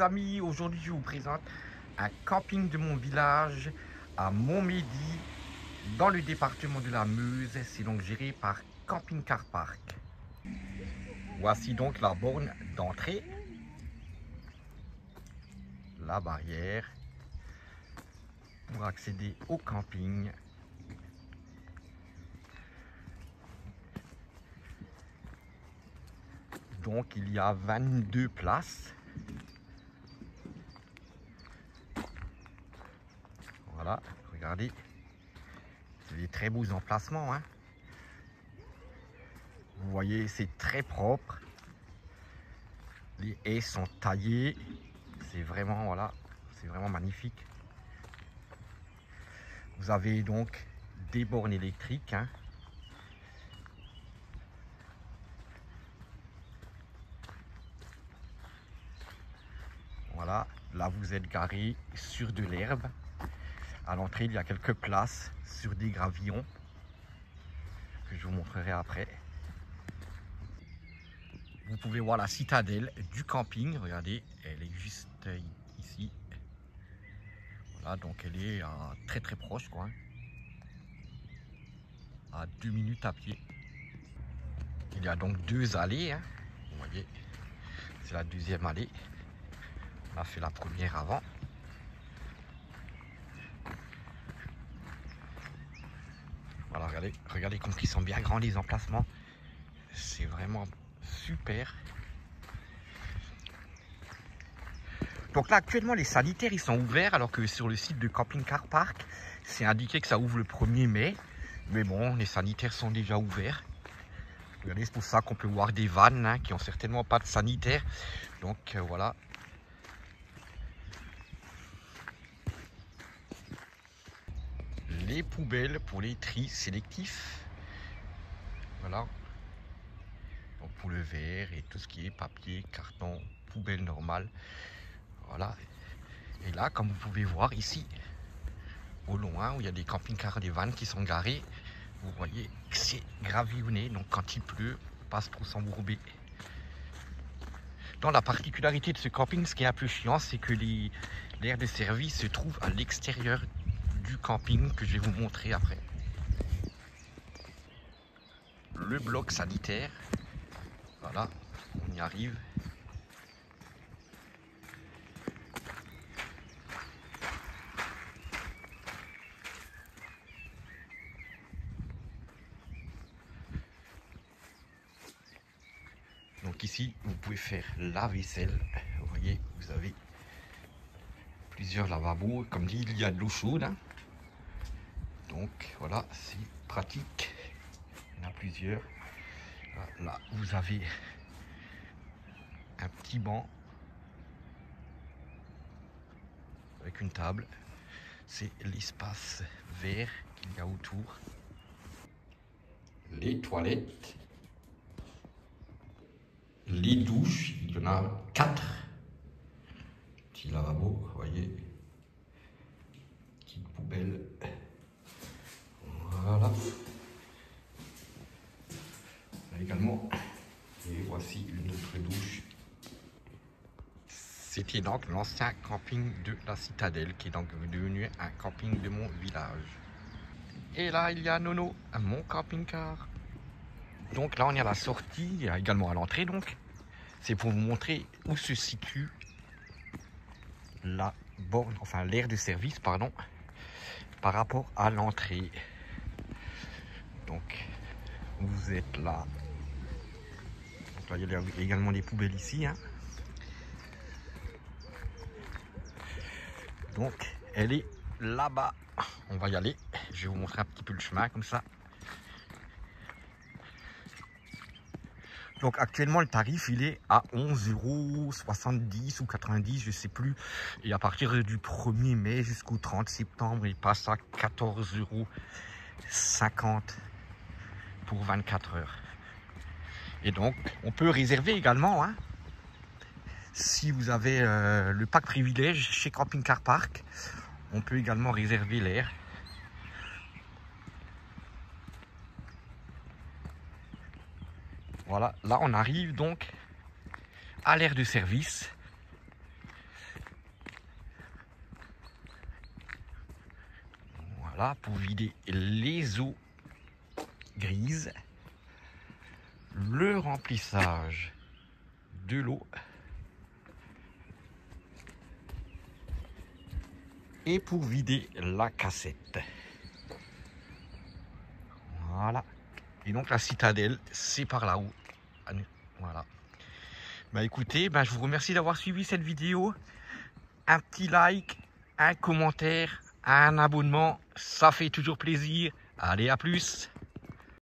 amis, aujourd'hui je vous présente un camping de mon village à Montmédy dans le département de la Meuse. C'est donc géré par Camping Car Park. Voici donc la borne d'entrée, la barrière pour accéder au camping. Donc il y a 22 places. Voilà, regardez, c'est des très beaux emplacements, hein. Vous voyez, c'est très propre. Les haies sont taillées. C'est vraiment, voilà, c'est vraiment magnifique. Vous avez donc des bornes électriques, hein. Voilà, là vous êtes garé sur de l'herbe. À l'entrée, il y a quelques places sur des gravillons que je vous montrerai après. Vous pouvez voir la citadelle du camping. Regardez, elle est juste ici. Voilà, donc elle est très très proche, quoi, hein. À 2 minutes à pied. Il y a donc deux allées, hein. Vous voyez, c'est la deuxième allée. On a fait la première avant. Voilà, regardez comme ils sont bien grands les emplacements. C'est vraiment super. Donc là actuellement les sanitaires ils sont ouverts, alors que sur le site de Camping Car Park c'est indiqué que ça ouvre le 1er mai. Mais bon, les sanitaires sont déjà ouverts. Regardez, c'est pour ça qu'on peut voir des vannes, hein, qui ont certainement pas de sanitaire. Donc voilà. Les poubelles pour les tris sélectifs. Voilà. Donc pour le verre et tout ce qui est papier, carton, poubelle normale. Voilà. Et là, comme vous pouvez voir ici, au loin, où il y a des camping-cars, des vannes qui sont garés, vous voyez que c'est gravillonné. Donc quand il pleut, on passe trop s'embourber. Dans la particularité de ce camping, ce qui est un peu chiant, c'est que l'aire de service se trouve à l'extérieur du camping, que je vais vous montrer après. Le bloc sanitaire, voilà, on y arrive. Donc ici, vous pouvez faire la vaisselle. Vous voyez, vous avez plusieurs lavabos. Comme dit, il y a de l'eau chaude, hein. Donc voilà, c'est pratique. Il y en a plusieurs. Là, vous avez un petit banc avec une table. C'est l'espace vert qu'il y a autour. Les toilettes. Les douches, il y en a 4. Petit lavabo, vous voyez. Petite poubelle. Voilà. Là également. Et voici une autre douche. C'était donc l'ancien camping de la citadelle, qui est donc devenu un camping de mon village. Et là, il y a Nono, mon camping-car. Donc là, on est à la sortie, il y a également à l'entrée, donc. C'est pour vous montrer où se situe la borne, enfin l'aire de service, pardon, par rapport à l'entrée. Donc, vous êtes là. Donc là, il y a également les poubelles ici, hein. Donc, elle est là-bas. On va y aller. Je vais vous montrer un petit peu le chemin comme ça. Donc actuellement le tarif il est à 11,70 € ou 90, je sais plus. Et à partir du 1er mai jusqu'au 30 septembre, il passe à 14,50 € pour 24 heures. Et donc on peut réserver également, hein, si vous avez le pack privilège chez Camping Car Park. On peut également réserver l'air. Voilà, là on arrive donc à l'aire de service. Voilà, pour vider les eaux grises. Le remplissage de l'eau. Et pour vider la cassette. Voilà. Et donc la citadelle, c'est par là-haut. Voilà. Bah écoutez, je vous remercie d'avoir suivi cette vidéo. Un petit like, un commentaire, un abonnement, ça fait toujours plaisir. Allez, à plus.